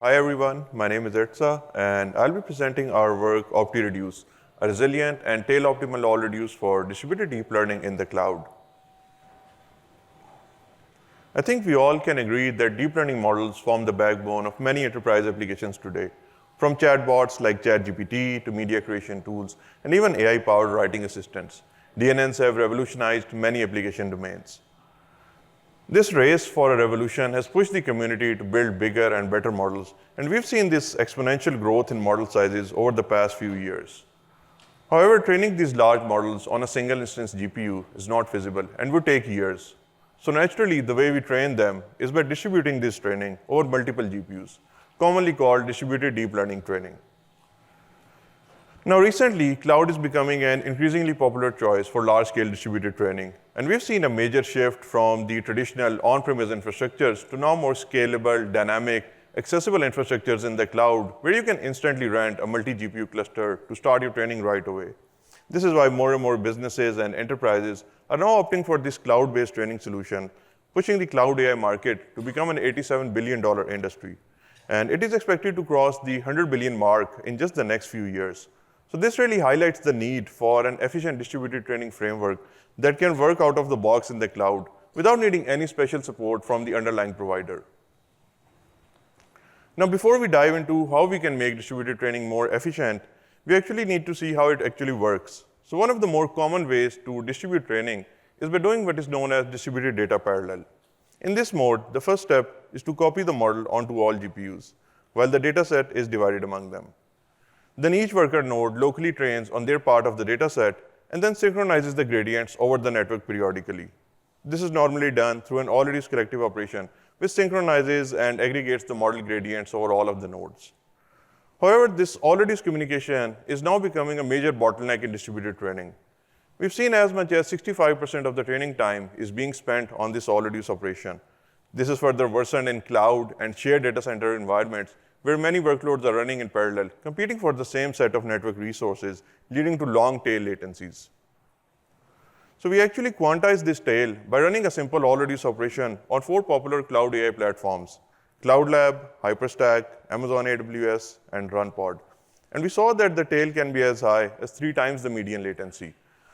Hi everyone, my name is Ertza, and I'll be presenting our work OptiReduce, a resilient and tail-optimal AllReduce for distributed deep learning in the cloud. I think we all can agree that deep learning models form the backbone of many enterprise applications today, from chatbots like ChatGPT to media creation tools, and even AI-powered writing assistants. DNNs have revolutionized many application domains. This race for a revolution has pushed the community to build bigger and better models, and we've seen this exponential growth in model sizes over the past few years. However, training these large models on a single instance GPU is not feasible and would take years. So naturally, the way we train them is by distributing this training over multiple GPUs, commonly called distributed deep learning training. Now recently, cloud is becoming an increasingly popular choice for large-scale distributed training, and we've seen a major shift from the traditional on-premise infrastructures to now more scalable, dynamic, accessible infrastructures in the cloud where you can instantly rent a multi-GPU cluster to start your training right away. This is why more and more businesses and enterprises are now opting for this cloud-based training solution, pushing the cloud AI market to become an $87 billion industry. And it is expected to cross the 100 billion mark in just the next few years. So this really highlights the need for an efficient distributed training framework that can work out of the box in the cloud without needing any special support from the underlying provider. Now, before we dive into how we can make distributed training more efficient, we actually need to see how it actually works. So one of the more common ways to distribute training is by doing what is known as distributed data parallel. In this mode, the first step is to copy the model onto all GPUs, while the dataset is divided among them. Then each worker node locally trains on their part of the dataset and then synchronizes the gradients over the network periodically. This is normally done through an AllReduce corrective operation, which synchronizes and aggregates the model gradients over all of the nodes. However, this AllReduce communication is now becoming a major bottleneck in distributed training. We've seen as much as 65% of the training time is being spent on this AllReduce operation. This is further worsened in cloud and shared data center environments where many workloads are running in parallel, competing for the same set of network resources, leading to long tail latencies. So we actually quantize this tail by running a simple AllReduce operation on 4 popular cloud AI platforms: Cloud Lab, HyperStack, Amazon AWS, and RunPod. And we saw that the tail can be as high as 3 times the median latency.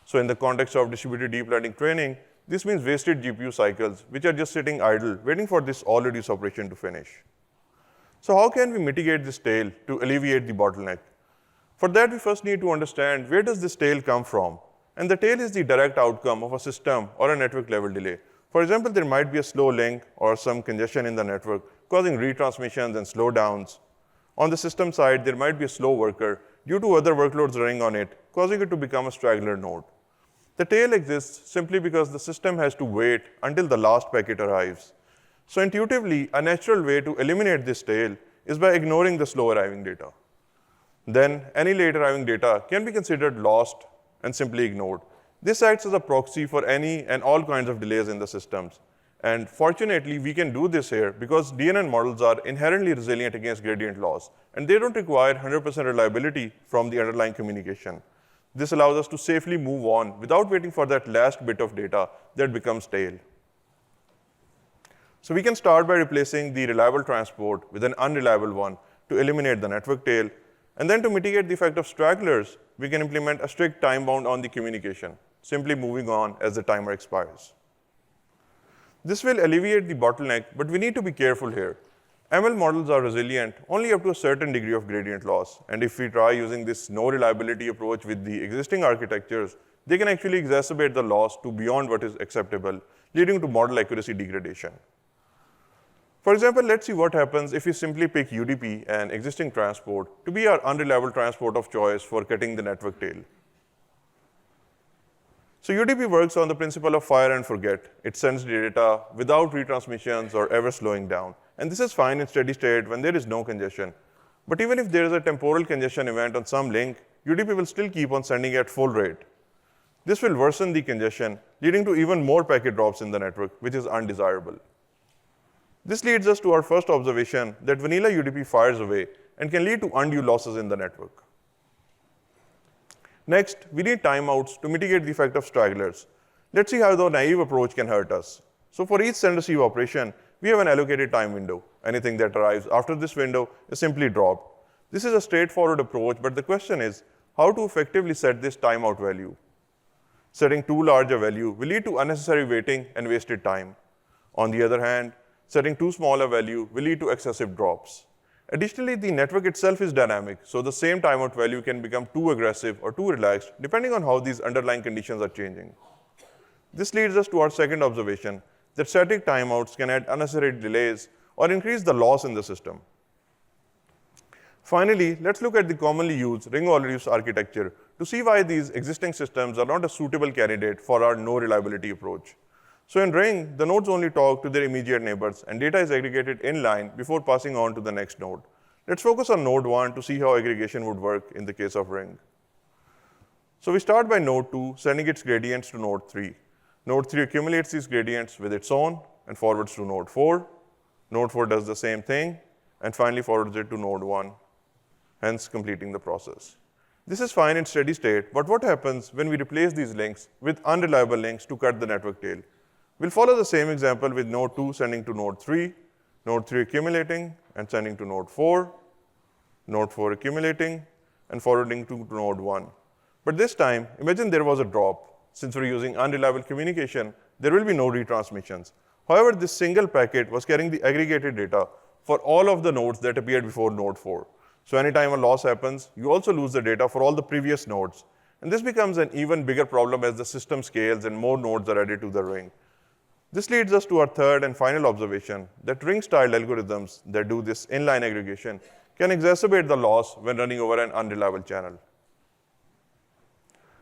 So in the context of distributed deep learning training, this means wasted GPU cycles, which are just sitting idle, waiting for this AllReduce operation to finish. So how can we mitigate this tail to alleviate the bottleneck? For that, we first need to understand where does this tail come from? And the tail is the direct outcome of a system or a network level delay. For example, there might be a slow link or some congestion in the network, causing retransmissions and slowdowns. On the system side, there might be a slow worker due to other workloads running on it, causing it to become a straggler node. The tail exists simply because the system has to wait until the last packet arrives. So intuitively, a natural way to eliminate this tail is by ignoring the slow arriving data. Then any late arriving data can be considered lost and simply ignored. This acts as a proxy for any and all kinds of delays in the systems. And fortunately, we can do this here because DNN models are inherently resilient against gradient loss, and they don't require 100% reliability from the underlying communication. This allows us to safely move on without waiting for that last bit of data that becomes tail. So we can start by replacing the reliable transport with an unreliable one to eliminate the network tail. And then to mitigate the effect of stragglers, we can implement a strict time bound on the communication, simply moving on as the timer expires. This will alleviate the bottleneck, but we need to be careful here. ML models are resilient only up to a certain degree of gradient loss. And if we try using this no reliability approach with the existing architectures, they can actually exacerbate the loss to beyond what is acceptable, leading to model accuracy degradation. For example, let's see what happens if we simply pick UDP, an existing transport, to be our unreliable transport of choice for cutting the network tail. So UDP works on the principle of fire and forget. It sends data without retransmissions or ever slowing down. And this is fine in steady state when there is no congestion. But even if there is a temporal congestion event on some link, UDP will still keep on sending at full rate. This will worsen the congestion, leading to even more packet drops in the network, which is undesirable. This leads us to our first observation that vanilla UDP fires away and can lead to undue losses in the network. Next, we need timeouts to mitigate the effect of stragglers. Let's see how the naive approach can hurt us. So for each send-receive operation, we have an allocated time window. Anything that arrives after this window is simply dropped. This is a straightforward approach, but the question is how to effectively set this timeout value. Setting too large a value will lead to unnecessary waiting and wasted time. On the other hand, setting too small a value will lead to excessive drops. Additionally, the network itself is dynamic, so the same timeout value can become too aggressive or too relaxed depending on how these underlying conditions are changing. This leads us to our second observation, that static timeouts can add unnecessary delays or increase the loss in the system. Finally, let's look at the commonly used ring AllReduce architecture to see why these existing systems are not a suitable candidate for our no reliability approach. So in ring, the nodes only talk to their immediate neighbors and data is aggregated in line before passing on to the next node. Let's focus on node 1 to see how aggregation would work in the case of ring. So we start by node 2 sending its gradients to node 3. Node 3 accumulates these gradients with its own and forwards to node 4. Node 4 does the same thing and finally forwards it to node 1, hence completing the process. This is fine in steady state, but what happens when we replace these links with unreliable links to cut the network tail? We'll follow the same example with node 2 sending to node 3 accumulating and sending to node 4 accumulating and forwarding to node 1. But this time, imagine there was a drop. Since we're using unreliable communication, there will be no retransmissions. However, this single packet was carrying the aggregated data for all of the nodes that appeared before node 4. So anytime a loss happens, you also lose the data for all the previous nodes. And this becomes an even bigger problem as the system scales and more nodes are added to the ring. This leads us to our third and final observation, that ring-styled algorithms that do this inline aggregation can exacerbate the loss when running over an unreliable channel.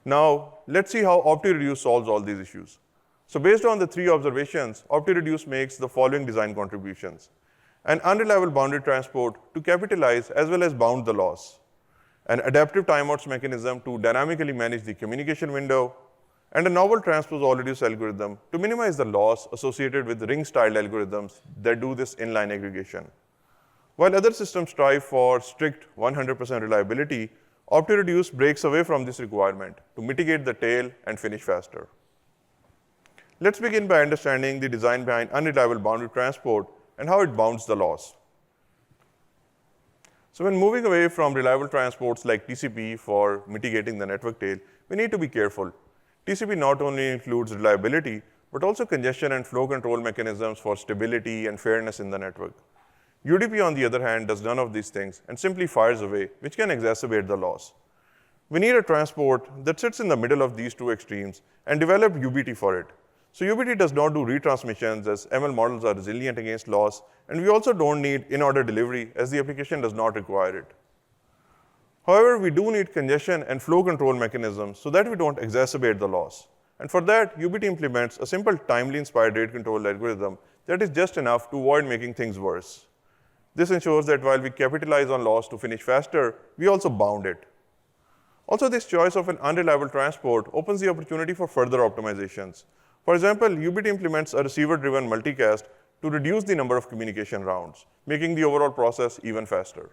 Now, let's see how OptiReduce solves all these issues. So based on the three observations, OptiReduce makes the following design contributions: an unreliable boundary transport to capitalize as well as bound the loss, an adaptive timeouts mechanism to dynamically manage the communication window, and a novel transpose AllReduce algorithm to minimize the loss associated with ring-styled algorithms that do this inline aggregation. While other systems strive for strict 100% reliability, OptiReduce breaks away from this requirement to mitigate the tail and finish faster. Let's begin by understanding the design behind unreliable boundary transport and how it bounds the loss. So when moving away from reliable transports like TCP for mitigating the network tail, we need to be careful. TCP not only includes reliability, but also congestion and flow control mechanisms for stability and fairness in the network. UDP, on the other hand, does none of these things and simply fires away, which can exacerbate the loss. We need a transport that sits in the middle of these two extremes and develop UBT for it. So UBT does not do retransmissions as ML models are resilient against loss, and we also don't need in-order delivery as the application does not require it. However, we do need congestion and flow control mechanisms so that we don't exacerbate the loss. And for that, UBT implements a simple timely inspired rate control algorithm that is just enough to avoid making things worse. This ensures that while we capitalize on loss to finish faster, we also bound it. Also, this choice of an unreliable transport opens the opportunity for further optimizations. For example, UBT implements a receiver-driven multicast to reduce the number of communication rounds, making the overall process even faster.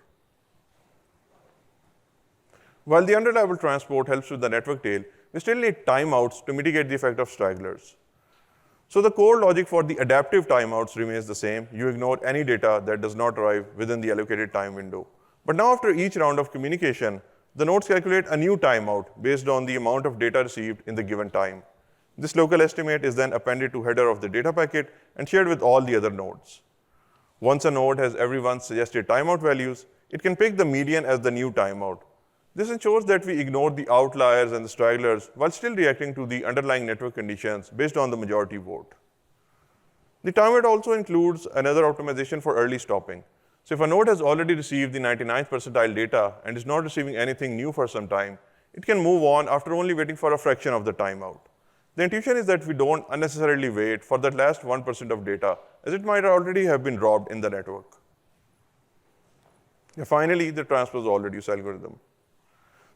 While the unreliable transport helps with the network tail, we still need timeouts to mitigate the effect of stragglers. So the core logic for the adaptive timeouts remains the same. You ignore any data that does not arrive within the allocated time window. But now after each round of communication, the nodes calculate a new timeout based on the amount of data received in the given time. This local estimate is then appended to header of the data packet and shared with all the other nodes. Once a node has everyone's suggested timeout values, it can pick the median as the new timeout. This ensures that we ignore the outliers and the stragglers while still reacting to the underlying network conditions based on the majority vote. The timeout also includes another optimization for early stopping. So if a node has already received the 99th percentile data and is not receiving anything new for some time, it can move on after only waiting for a fraction of the timeout. The intuition is that we don't unnecessarily wait for that last 1% of data, as it might already have been dropped in the network. And finally, the transpose AllReduce algorithm.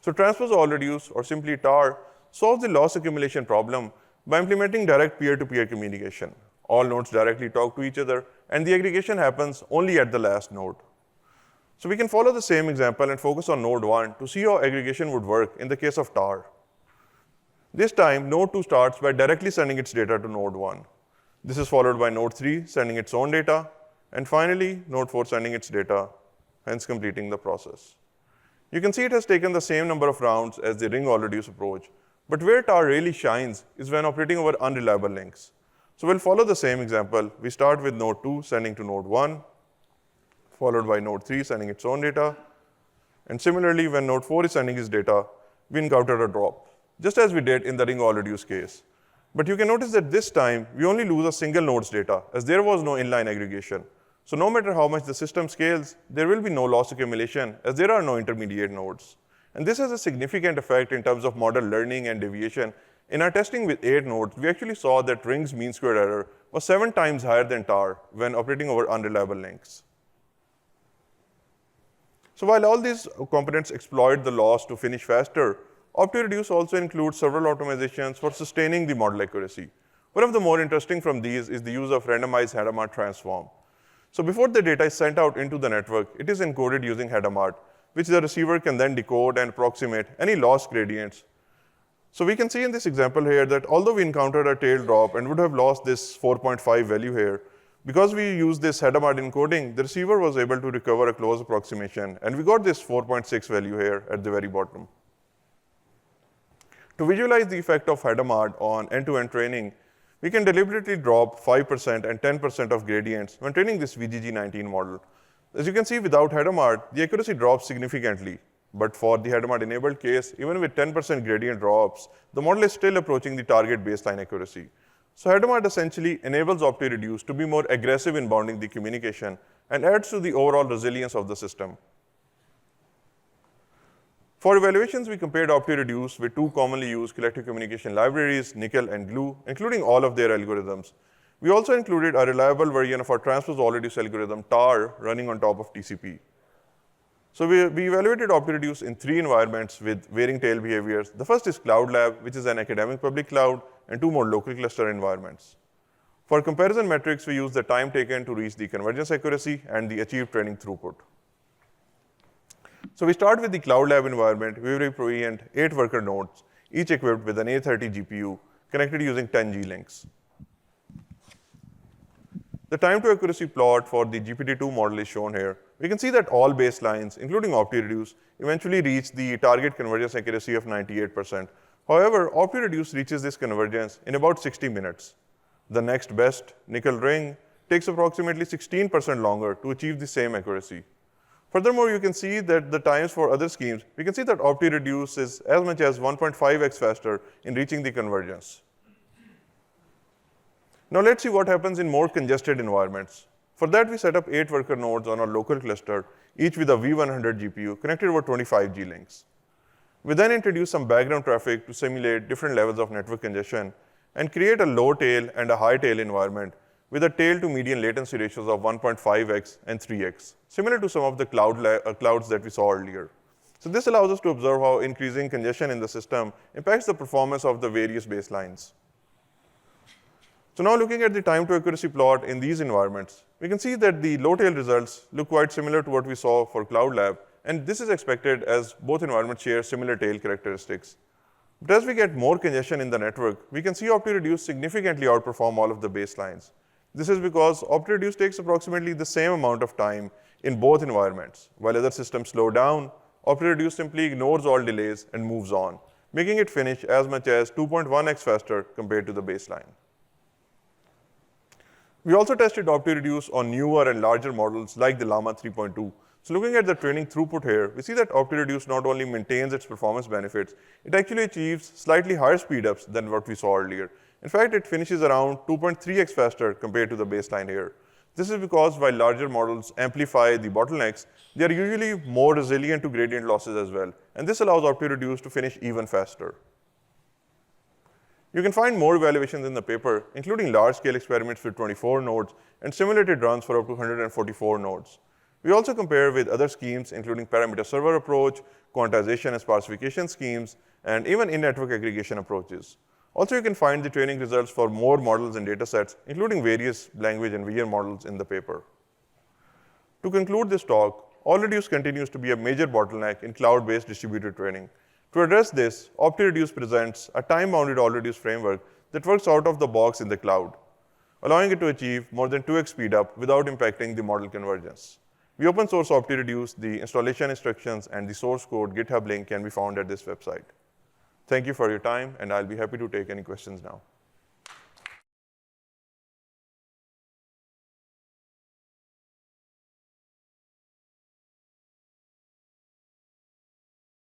So transpose AllReduce, or simply TAR, solves the loss accumulation problem by implementing direct peer-to-peer communication. All nodes directly talk to each other, and the aggregation happens only at the last node. So we can follow the same example and focus on node 1 to see how aggregation would work in the case of TAR. This time, node 2 starts by directly sending its data to node 1. This is followed by node 3 sending its own data, and finally, node 4 sending its data, hence completing the process. You can see it has taken the same number of rounds as the ring AllReduce approach, but where tar really shines is when operating over unreliable links. So we'll follow the same example. We start with node 2 sending to node 1, followed by node 3 sending its own data. And similarly, when node 4 is sending its data, we encounter a drop, just as we did in the ring AllReduce case. But you can notice that this time, we only lose a single node's data, as there was no inline aggregation. So no matter how much the system scales, there will be no loss accumulation, as there are no intermediate nodes. And this has a significant effect in terms of model learning and deviation. In our testing with 8 nodes, we actually saw that ring's mean squared error was 7 times higher than tar when operating over unreliable links. So while all these components exploit the loss to finish faster, OptiReduce also includes several optimizations for sustaining the model accuracy. One of the more interesting from these is the use of randomized Hadamard transform. So before the data is sent out into the network, it is encoded using Hadamard, which the receiver can then decode and approximate any loss gradients. So we can see in this example here that although we encountered a tail drop and would have lost this 4.5 value here, because we used this Hadamard encoding, the receiver was able to recover a close approximation, and we got this 4.6 value here at the very bottom. To visualize the effect of Hadamard on end-to-end training, we can deliberately drop 5% and 10% of gradients when training this VGG19 model. As you can see, without Hadamard, the accuracy drops significantly. But for the Hadamard-enabled case, even with 10% gradient drops, the model is still approaching the target baseline accuracy. So Hadamard essentially enables OptiReduce to be more aggressive in bounding the communication and adds to the overall resilience of the system. For evaluations, we compared OptiReduce with 2 commonly used collective communication libraries, Nickel and Glue, including all of their algorithms. We also included a reliable version of our transpose AllReduce algorithm, tar, running on top of TCP. So we evaluated OptiReduce in 3 environments with varying tail behaviors. The first is Cloud Lab, which is an academic public cloud, and 2 more local cluster environments. For comparison metrics, we used the time taken to reach the convergence accuracy and the achieved training throughput. So we start with the Cloud Lab environment, where we provisioned 8 worker nodes, each equipped with an A30 GPU, connected using 10 G-links. The time to accuracy plot for the GPT-2 model is shown here. We can see that all baselines, including OptiReduce, eventually reach the target convergence accuracy of 98%. However, OptiReduce reaches this convergence in about 60 minutes. The next best, Nickel Ring, takes approximately 16% longer to achieve the same accuracy. Furthermore, you can see that the times for other schemes, we can see that OptiReduce is as much as 1.5x faster in reaching the convergence. Now let's see what happens in more congested environments. For that, we set up 8 worker nodes on our local cluster, each with a V100 GPU connected over 25 G-links. We then introduce some background traffic to simulate different levels of network congestion and create a low tail and a high tail environment with a tail to median latency ratios of 1.5x and 3x, similar to some of the clouds that we saw earlier. So this allows us to observe how increasing congestion in the system impacts the performance of the various baselines. So now looking at the time to accuracy plot in these environments, we can see that the low tail results look quite similar to what we saw for Cloud Lab, and this is expected as both environments share similar tail characteristics. But as we get more congestion in the network, we can see OptiReduce significantly outperform all of the baselines. This is because OptiReduce takes approximately the same amount of time in both environments. While other systems slow down, OptiReduce simply ignores all delays and moves on, making it finish as much as 2.1x faster compared to the baseline. We also tested OptiReduce on newer and larger models like the Llama 3.2. So looking at the training throughput here, we see that OptiReduce not only maintains its performance benefits, it actually achieves slightly higher speedups than what we saw earlier. In fact, it finishes around 2.3x faster compared to the baseline here. This is because while larger models amplify the bottlenecks, they are usually more resilient to gradient losses as well. And this allows OptiReduce to finish even faster. You can find more evaluations in the paper, including large-scale experiments with 24 nodes and simulated runs for up to 144 nodes. We also compare with other schemes, including parameter server approach, quantization and sparsification schemes, and even in-network aggregation approaches. Also, you can find the training results for more models and datasets, including various language and VR models in the paper. To conclude this talk, AllReduce continues to be a major bottleneck in cloud-based distributed training. To address this, OptiReduce presents a time-bounded AllReduce framework that works out of the box in the cloud. allowing it to achieve more than 2x speedup without impacting the model convergence. We open source OptiReduce, the installation instructions, and the source code GitHub link can be found at this website. Thank you for your time, and I'll be happy to take any questions now.